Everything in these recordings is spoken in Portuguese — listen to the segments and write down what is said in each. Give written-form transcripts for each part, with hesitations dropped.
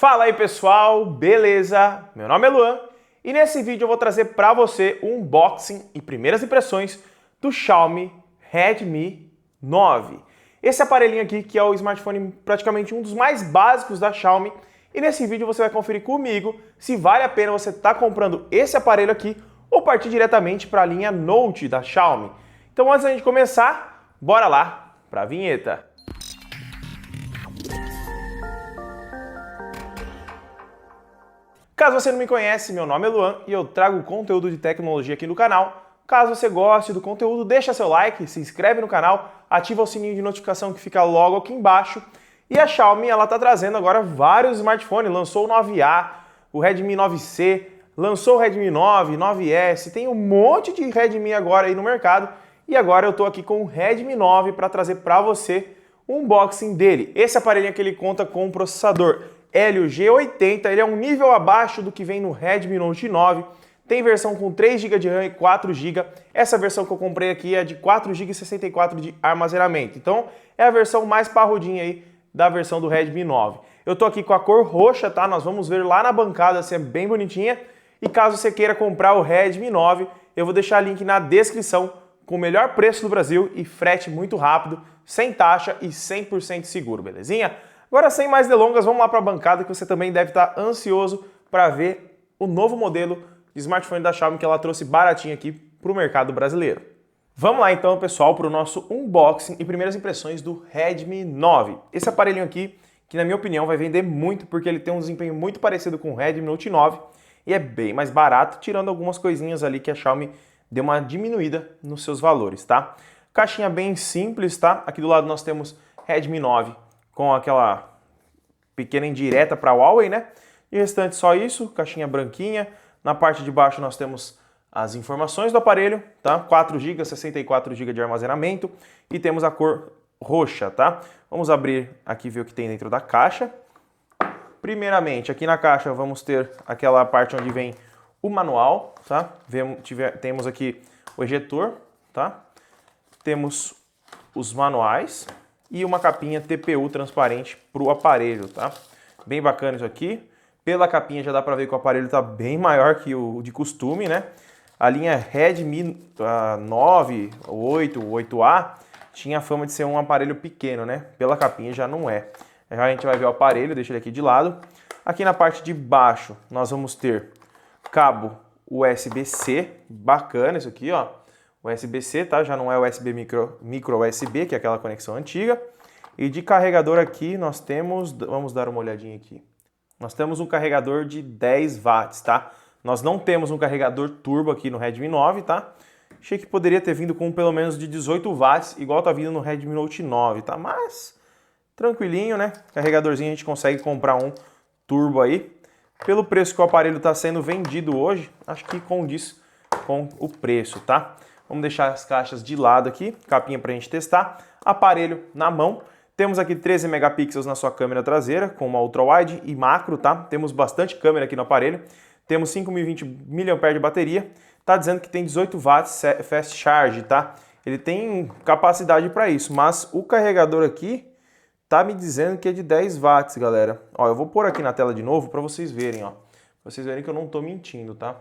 Fala aí pessoal, beleza? Meu nome é Luan e nesse vídeo eu vou trazer para você um unboxing e primeiras impressões do Xiaomi Redmi 9. Esse aparelhinho aqui que é o smartphone praticamente um dos mais básicos da Xiaomi e nesse vídeo você vai conferir comigo se vale a pena você estar comprando esse aparelho aqui ou partir diretamente para a linha Note da Xiaomi. Então antes da gente começar, bora lá para a vinheta. Caso você não me conhece, meu nome é Luan e eu trago conteúdo de tecnologia aqui no canal. Caso você goste do conteúdo, deixa seu like, se inscreve no canal, ativa o sininho de notificação que fica logo aqui embaixo. E a Xiaomi, ela tá trazendo agora vários smartphones, lançou o 9A, o Redmi 9C, lançou o Redmi 9, 9S, tem um monte de Redmi agora aí no mercado. E agora eu tô aqui com o Redmi 9 para trazer para você um unboxing dele. Esse aparelhinho que ele conta com um processador Helio G80, ele é um nível abaixo do que vem no Redmi Note 9, tem versão com 3 GB de RAM e 4 GB, essa versão que eu comprei aqui é de 4 GB e 64 de armazenamento, então é a versão mais parrudinha aí da versão do Redmi 9. Eu tô aqui com a cor roxa, tá? Nós vamos ver lá na bancada, assim, é bem bonitinha, e caso você queira comprar o Redmi 9, eu vou deixar link na descrição com o melhor preço do Brasil e frete muito rápido, sem taxa e 100% seguro, belezinha? Agora, sem mais delongas, vamos lá para a bancada que você também deve estar ansioso para ver o novo modelo de smartphone da Xiaomi que ela trouxe baratinho aqui para o mercado brasileiro. Vamos lá então, pessoal, para o nosso unboxing e primeiras impressões do Redmi 9. Esse aparelhinho aqui, que na minha opinião vai vender muito porque ele tem um desempenho muito parecido com o Redmi Note 9 e é bem mais barato, tirando algumas coisinhas ali que a Xiaomi deu uma diminuída nos seus valores, tá? Caixinha bem simples, tá? Aqui do lado nós temos Redmi 9 com aquela pequena indireta para a Huawei, né? E o restante só isso, caixinha branquinha. Na parte de baixo nós temos as informações do aparelho, tá? 4 GB, 64 GB de armazenamento e temos a cor roxa, tá? Vamos abrir aqui e ver o que tem dentro da caixa. Primeiramente, aqui na caixa vamos ter aquela parte onde vem o manual, tá? Temos aqui o ejetor, tá? Temos os manuais e uma capinha TPU transparente para o aparelho, tá? Bem bacana isso aqui. Pela capinha já dá para ver que o aparelho está bem maior que o de costume, né? A linha Redmi 9, 8, 8A tinha a fama de ser um aparelho pequeno, né? Pela capinha já não é. Já a gente vai ver o aparelho, deixa ele aqui de lado. Aqui na parte de baixo nós vamos ter cabo USB-C, bacana isso aqui, ó. USB-C, tá? Já não é USB micro USB, que é aquela conexão antiga. E de carregador aqui nós temos, vamos dar uma olhadinha aqui. Nós temos um carregador de 10 watts, tá? Nós não temos um carregador turbo aqui no Redmi 9, tá? Achei que poderia ter vindo com pelo menos de 18 watts, igual tá vindo no Redmi Note 9, tá? Mas tranquilinho, né? Carregadorzinho a gente consegue comprar um turbo aí. Pelo preço que o aparelho está sendo vendido hoje, acho que condiz com o preço, tá? Vamos deixar as caixas de lado aqui, capinha para a gente testar. Aparelho na mão. Temos aqui 13 megapixels na sua câmera traseira, com uma ultra-wide e macro, tá? Temos bastante câmera aqui no aparelho. Temos 5.020 mAh de bateria. Tá dizendo que tem 18 watts fast charge, tá? Ele tem capacidade para isso, mas o carregador aqui tá me dizendo que é de 10 watts, galera. Ó, eu vou pôr aqui na tela de novo para vocês verem, ó. Pra vocês verem que eu não tô mentindo, tá?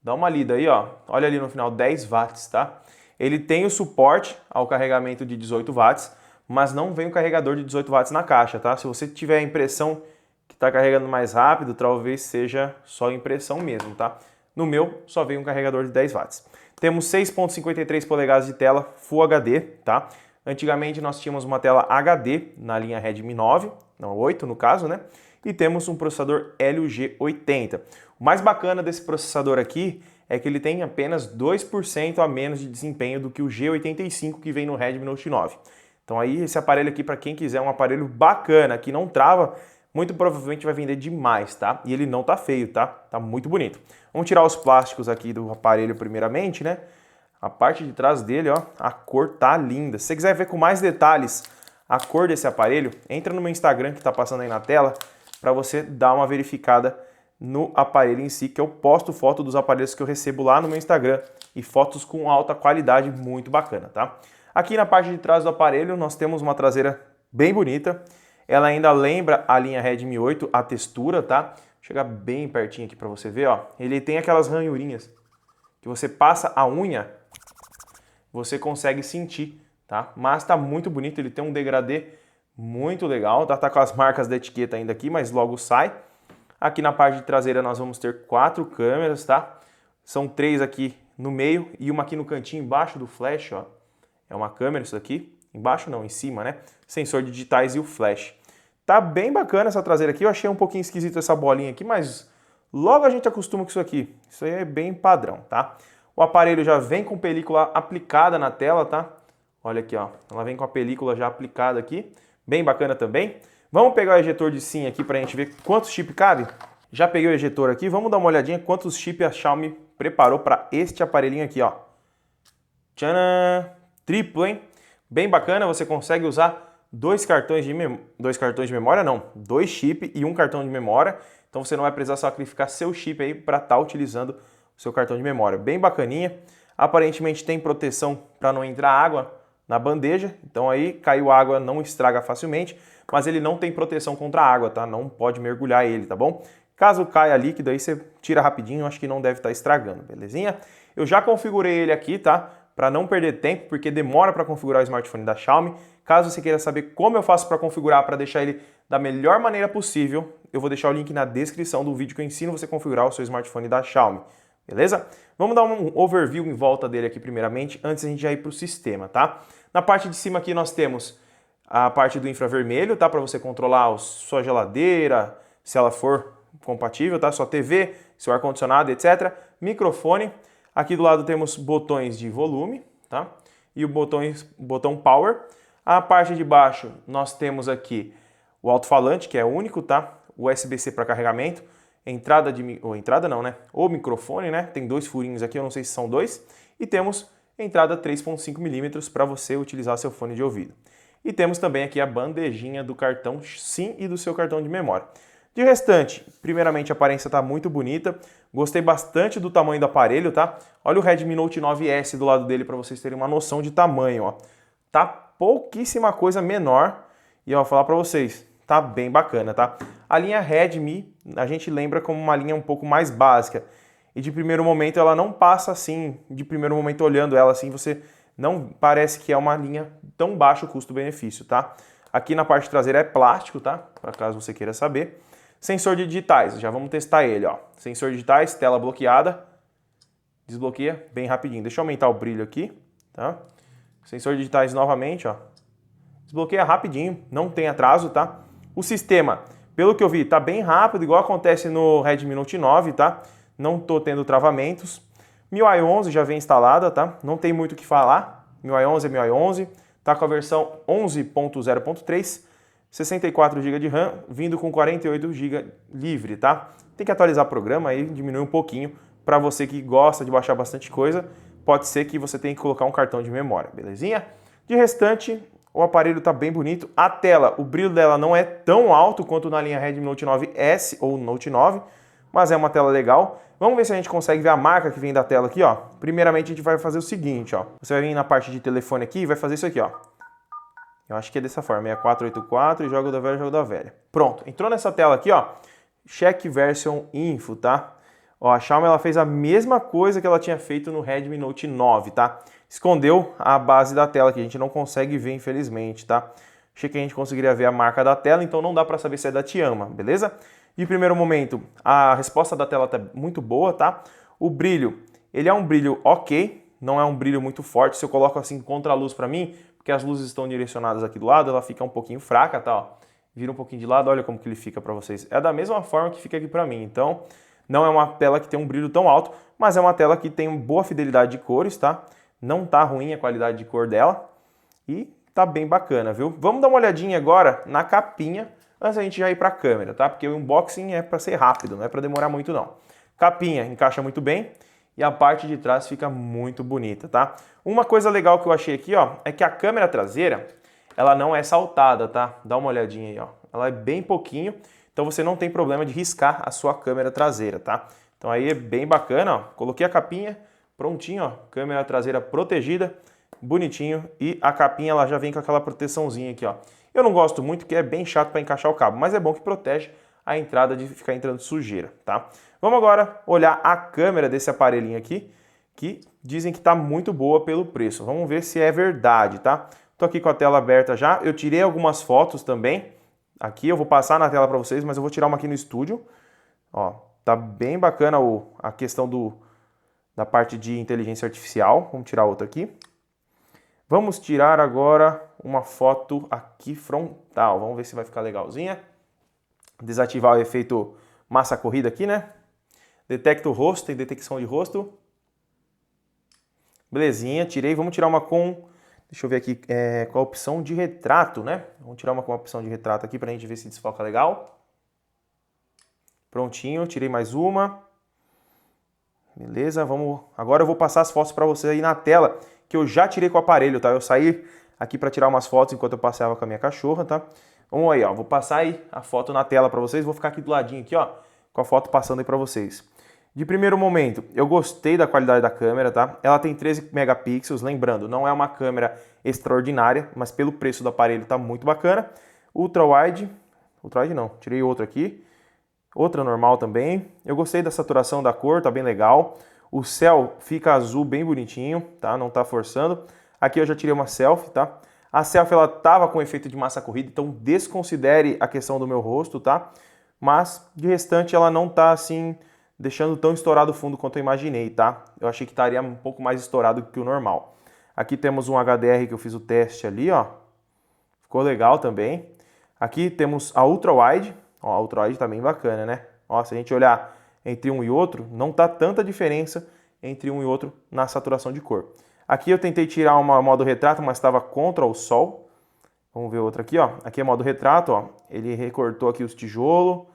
Dá uma lida aí, ó. Olha ali no final, 10 watts, tá? Ele tem o suporte ao carregamento de 18 watts, mas não vem o carregador de 18 watts na caixa, tá? Se você tiver a impressão que está carregando mais rápido, talvez seja só impressão mesmo, tá? No meu, só vem um carregador de 10 watts. Temos 6.53 polegadas de tela Full HD, tá? Antigamente nós tínhamos uma tela HD na linha Redmi 9, não 8 no caso, né? E temos um processador Helio G80. O mais bacana desse processador aqui é que ele tem apenas 2% a menos de desempenho do que o G85 que vem no Redmi Note 9. Então aí esse aparelho aqui, para quem quiser um aparelho bacana, que não trava, muito provavelmente vai vender demais, tá? E ele não tá feio, tá? Tá muito bonito. Vamos tirar os plásticos aqui do aparelho primeiramente, né? A parte de trás dele, ó, a cor tá linda. Se você quiser ver com mais detalhes a cor desse aparelho, entra no meu Instagram que tá passando aí na tela para você dar uma verificada no aparelho em si, que eu posto foto dos aparelhos que eu recebo lá no meu Instagram e fotos com alta qualidade, muito bacana, tá? Aqui na parte de trás do aparelho nós temos uma traseira bem bonita. Ela ainda lembra a linha Redmi 8, a textura, tá? Vou chegar bem pertinho aqui para você ver, ó. Ele tem aquelas ranhurinhas que você passa a unha, você consegue sentir, tá? Mas tá muito bonito, ele tem um degradê muito legal, tá com as marcas da etiqueta ainda aqui, mas logo sai. Aqui na parte traseira nós vamos ter 4 câmeras, tá? São 3 aqui no meio e uma aqui no cantinho embaixo do flash, ó. É uma câmera isso aqui, embaixo não, em cima, né? Sensor de digitais e o flash. Tá bem bacana essa traseira aqui, eu achei um pouquinho esquisito essa bolinha aqui, mas logo a gente acostuma com isso aqui. Isso aí é bem padrão, tá? O aparelho já vem com película aplicada na tela, tá? Olha aqui, ó. Ela vem com a película já aplicada aqui. Bem bacana também. Vamos pegar o ejetor de SIM aqui para a gente ver quantos chips cabe? Já peguei o ejetor aqui, vamos dar uma olhadinha quantos chips a Xiaomi preparou para este aparelhinho aqui, ó. Tcharam! Triplo, hein? Bem bacana, você consegue usar dois cartões de memória, não, 2 chips e um cartão de memória. Então você não vai precisar sacrificar seu chip aí para estar utilizando o seu cartão de memória. Bem bacaninha. Aparentemente tem proteção para não entrar água na bandeja, então aí caiu água, não estraga facilmente, mas ele não tem proteção contra a água, tá? Não pode mergulhar ele, tá bom? Caso caia líquido aí você tira rapidinho, acho que não deve estar estragando, belezinha? Eu já configurei ele aqui, tá? Para não perder tempo, porque demora para configurar o smartphone da Xiaomi. Caso você queira saber como eu faço para configurar, para deixar ele da melhor maneira possível, eu vou deixar o link na descrição do vídeo que eu ensino você a configurar o seu smartphone da Xiaomi. Beleza? Vamos dar um overview em volta dele aqui primeiramente, antes a gente já ir para o sistema, tá? Na parte de cima aqui nós temos a parte do infravermelho, tá? Para você controlar a sua geladeira, se ela for compatível, tá? Sua TV, seu ar-condicionado, etc. Microfone. Aqui do lado temos botões de volume, tá? E o botão Power. A parte de baixo nós temos aqui o alto-falante, que é único, tá? USB-C para carregamento. O microfone, né? Tem 2 furinhos aqui, eu não sei se são 2. E temos entrada 3.5 mm para você utilizar seu fone de ouvido. E temos também aqui a bandejinha do cartão SIM e do seu cartão de memória. De restante, primeiramente a aparência está muito bonita. Gostei bastante do tamanho do aparelho, tá? Olha o Redmi Note 9S do lado dele para vocês terem uma noção de tamanho, ó. Tá pouquíssima coisa menor e ó, vou falar para vocês, tá bem bacana, tá? A linha Redmi a gente lembra como uma linha um pouco mais básica e de primeiro momento ela não passa assim, de primeiro momento olhando ela assim, você não parece que é uma linha tão baixo custo-benefício, tá? Aqui na parte traseira é plástico, tá? Para caso você queira saber. Sensor de digitais, já vamos testar ele, ó. Sensor de digitais, tela bloqueada. Desbloqueia bem rapidinho. Deixa eu aumentar o brilho aqui, tá? Sensor de digitais novamente, ó. Desbloqueia rapidinho, não tem atraso, tá? O sistema, pelo que eu vi, tá bem rápido, igual acontece no Redmi Note 9, tá? Não tô tendo travamentos. MIUI 11 já vem instalada, tá? Não tem muito o que falar. MIUI 11 é MIUI 11. Tá com a versão 11.0.3. 64 GB de RAM, vindo com 48 GB livre, tá? Tem que atualizar o programa aí, diminuir um pouquinho. Para você que gosta de baixar bastante coisa, pode ser que você tenha que colocar um cartão de memória, belezinha? De restante, o aparelho tá bem bonito. A tela, o brilho dela não é tão alto quanto na linha Redmi Note 9S ou Note 9, mas é uma tela legal. Vamos ver se a gente consegue ver a marca que vem da tela aqui, ó. Primeiramente a gente vai fazer o seguinte, ó. Você vai vir na parte de telefone aqui e vai fazer isso aqui, ó. Eu acho que é dessa forma, 6484 e jogo da velha, jogo da velha. Pronto, entrou nessa tela aqui, ó, Check Version Info, tá? Ó, a Xiaomi ela fez a mesma coisa que ela tinha feito no Redmi Note 9, tá? Escondeu a base da tela que a gente não consegue ver, infelizmente, tá? Achei que a gente conseguiria ver a marca da tela, então não dá para saber se é da Tiama, beleza? De primeiro momento, a resposta da tela tá muito boa, tá? O brilho, ele é um brilho ok, não é um brilho muito forte. Se eu coloco assim contra a luz para mim, porque as luzes estão direcionadas aqui do lado, ela fica um pouquinho fraca, tá? Ó. Vira um pouquinho de lado, olha como que ele fica para vocês. É da mesma forma que fica aqui para mim. Então, não é uma tela que tem um brilho tão alto, mas é uma tela que tem boa fidelidade de cores, tá? Não tá ruim a qualidade de cor dela e tá bem bacana, viu? Vamos dar uma olhadinha agora na capinha, antes a gente já ir para a câmera, tá? Porque o unboxing é para ser rápido, não é para demorar muito não. Capinha encaixa muito bem. E a parte de trás fica muito bonita, tá? Uma coisa legal que eu achei aqui, ó, é que a câmera traseira, ela não é saltada, tá? Dá uma olhadinha aí, ó. Ela é bem pouquinho, então você não tem problema de riscar a sua câmera traseira, tá? Então aí é bem bacana, ó. Coloquei a capinha, prontinho, ó. Câmera traseira protegida, bonitinho. E a capinha, ela já vem com aquela proteçãozinha aqui, ó. Eu não gosto muito, porque é bem chato para encaixar o cabo, mas é bom que protege a entrada de ficar entrando sujeira, tá? Vamos agora olhar a câmera desse aparelhinho aqui, que dizem que está muito boa pelo preço. Vamos ver se é verdade, tá? Tô aqui com a tela aberta já, eu tirei algumas fotos também. Aqui eu vou passar na tela para vocês, mas eu vou tirar uma aqui no estúdio. Ó, tá bem bacana a questão da parte de inteligência artificial. Vamos tirar outra aqui. Vamos tirar agora uma foto aqui frontal. Vamos ver se vai ficar legalzinha. Desativar o efeito massa corrida aqui, né? Detecta o rosto, tem detecção de rosto. Belezinha, tirei. Vamos tirar uma com... Deixa eu ver aqui, com a opção de retrato, né? Vamos tirar uma com a opção de retrato aqui pra gente ver se desfoca legal. Prontinho, tirei mais uma. Beleza, vamos... Agora eu vou passar as fotos pra vocês aí na tela, que eu já tirei com o aparelho, tá? Eu saí aqui pra tirar umas fotos enquanto eu passeava com a minha cachorra, tá? Vamos aí, ó. Vou passar aí a foto na tela pra vocês. Vou ficar aqui do ladinho aqui, ó, com a foto passando aí pra vocês. De primeiro momento, eu gostei da qualidade da câmera, tá? Ela tem 13 megapixels, lembrando, não é uma câmera extraordinária, mas pelo preço do aparelho tá muito bacana. Ultra wide não, tirei outra aqui. Outra normal também. Eu gostei da saturação da cor, tá bem legal. O céu fica azul bem bonitinho, tá? Não tá forçando. Aqui eu já tirei uma selfie, tá? A selfie ela tava com efeito de massa corrida, então desconsidere a questão do meu rosto, tá? Mas de restante ela não tá assim deixando tão estourado o fundo quanto eu imaginei, tá? Eu achei que estaria um pouco mais estourado que o normal. Aqui temos um HDR que eu fiz o teste ali, ó. Ficou legal também. Aqui temos a Ultra Wide. Ó, a Ultra Wide tá bem bacana, né? Ó, se a gente olhar entre um e outro, não tá tanta diferença entre um e outro na saturação de cor. Aqui eu tentei tirar uma modo retrato, mas estava contra o sol. Vamos ver outra aqui, ó. Aqui é modo retrato, ó. Ele recortou aqui os tijolos.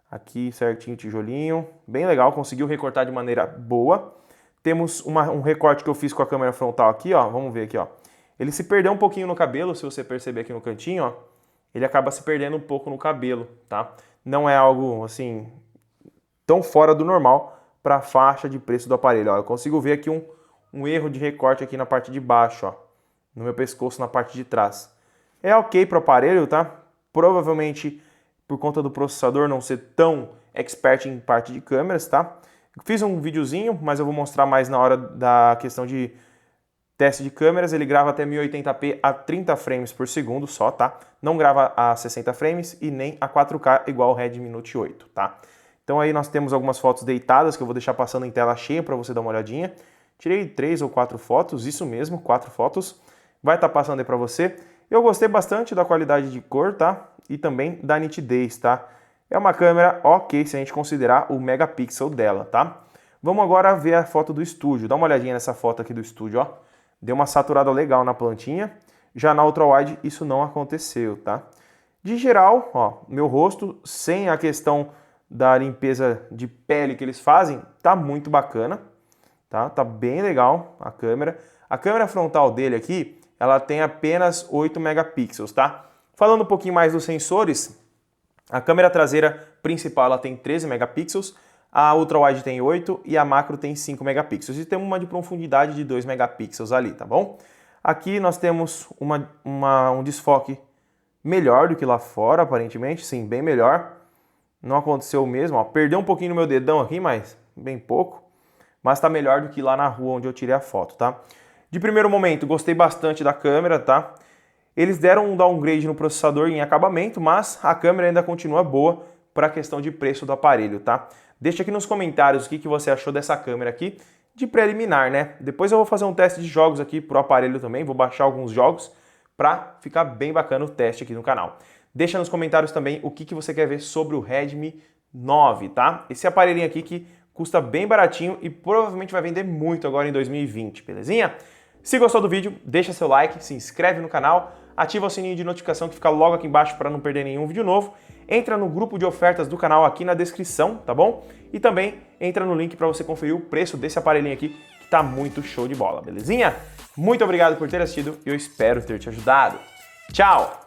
Aqui certinho o tijolinho. Bem legal, conseguiu recortar de maneira boa. Temos um recorte que eu fiz com a câmera frontal aqui, ó. Vamos ver aqui, ó. Ele se perdeu um pouquinho no cabelo, se você perceber aqui no cantinho, ó. Ele acaba se perdendo um pouco no cabelo, tá? Não é algo, assim, tão fora do normal para a faixa de preço do aparelho, ó. Eu consigo ver aqui um erro de recorte aqui na parte de baixo, ó. No meu pescoço, na parte de trás. É ok para o aparelho, tá? Provavelmente, por conta do processador não ser tão expert em parte de câmeras, tá? Fiz um videozinho, mas eu vou mostrar mais na hora da questão de teste de câmeras. Ele grava até 1080p a 30 frames por segundo só, tá? Não grava a 60 frames e nem a 4K igual o Redmi Note 8, tá? Então aí nós temos algumas fotos deitadas que eu vou deixar passando em tela cheia para você dar uma olhadinha. Tirei 3 ou 4 fotos, isso mesmo, 4 fotos. Vai estar passando aí para você. Eu gostei bastante da qualidade de cor, tá? E também da nitidez, tá? É uma câmera ok se a gente considerar o megapixel dela, tá? Vamos agora ver a foto do estúdio. Dá uma olhadinha nessa foto aqui do estúdio, ó. Deu uma saturada legal na plantinha. Já na Ultra Wide isso não aconteceu, tá? De geral, ó, meu rosto, sem a questão da limpeza de pele que eles fazem, tá muito bacana, tá? Tá bem legal a câmera. A câmera frontal dele aqui, ela tem apenas 8 megapixels, tá? Falando um pouquinho mais dos sensores, a câmera traseira principal ela tem 13 megapixels, a Ultra Wide tem 8 e a macro tem 5 megapixels. E tem uma de profundidade de 2 megapixels ali, tá bom? Aqui nós temos um desfoque melhor do que lá fora, aparentemente, sim, bem melhor. Não aconteceu o mesmo, ó. Perdeu um pouquinho no meu dedão aqui, mas bem pouco. Mas tá melhor do que lá na rua onde eu tirei a foto, tá? De primeiro momento, gostei bastante da câmera, tá? Eles deram um downgrade no processador em acabamento, mas a câmera ainda continua boa para a questão de preço do aparelho, tá? Deixa aqui nos comentários o que você achou dessa câmera aqui, de preliminar, né? Depois eu vou fazer um teste de jogos aqui pro aparelho também, vou baixar alguns jogos para ficar bem bacana o teste aqui no canal. Deixa nos comentários também o que você quer ver sobre o Redmi 9, tá? Esse aparelhinho aqui que custa bem baratinho e provavelmente vai vender muito agora em 2020, belezinha? Se gostou do vídeo, deixa seu like, se inscreve no canal, ativa o sininho de notificação que fica logo aqui embaixo para não perder nenhum vídeo novo. Entra no grupo de ofertas do canal aqui na descrição, tá bom? E também entra no link para você conferir o preço desse aparelhinho aqui, que tá muito show de bola, belezinha? Muito obrigado por ter assistido e eu espero ter te ajudado. Tchau!